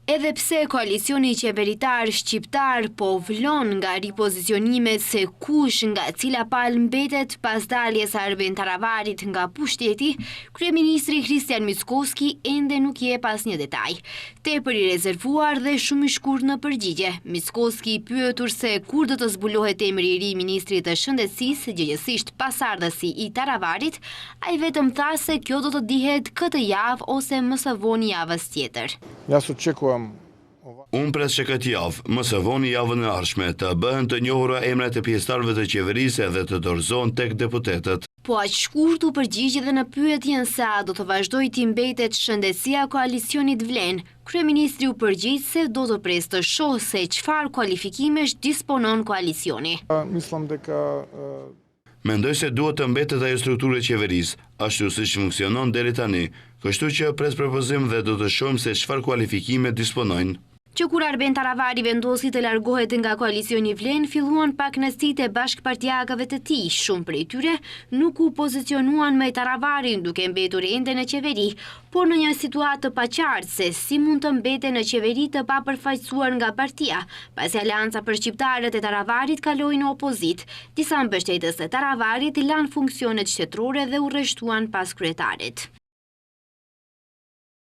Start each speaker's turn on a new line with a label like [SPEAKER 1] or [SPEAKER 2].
[SPEAKER 1] Edhe pse koalicioni qeveritar shqiptar po vlon nga ripozicionimet se kush nga cila palë mbetet pas daljes së Arben Taravarit nga pushteti, kryeministri Kristian Mickoski ende nuk jep asnjë detaj. Tepër i rezervuar dhe shumë i shkurt në përgjigje. Mickoski i pyetur se kur do të zbulohet emri i ri i ministrit të shëndetësisë, gjëgjësisht pasardhësi i Taravarit, ai vetëm tha se kjo do të dihet këtë javë ose më së voni javës tjetër.
[SPEAKER 2] Unë pres që këtë javë, më së voni javën e ardhshme, të bëhen të njohura emrat e pjesëtarëve të qeverisë dhe të dorëzohen tek deputetët.
[SPEAKER 1] Po aq shkurt u përgjigj edhe në pyetjen se a do të vazhdojë të mbetet shëndetësia koalicionit vlen. Kryeministri u përgjigj se do të presë të shohë se çfarë kualifikimesh disponon koalicioni.
[SPEAKER 2] Mendoj se duhet të mbetet ajo strukturë e qeverisë, ashtu siç funksionon deri tani, kështu që pres propozim dhe do të shohim se çfarë kualifikime disponojnë.
[SPEAKER 1] Që kur Arben Taravari vendosi të largohet nga koalicioni vlen, filluan pakënaqësitë e bashkëpartiakëve të tij. Shumë prej tyre nuk u pozicionuan me Taravarin duke mbetur ende në qeveri, por në një situatë të paqartë se si mund të mbeten në qeveri të papërfaqësuar nga partia, pasi Aleanca për Shqiptarët e Taravarit kaloi në opozit. Disa mbështetës të Taravarit lanë funksionet shtetërore dhe u rreshtuan pas kryetarit.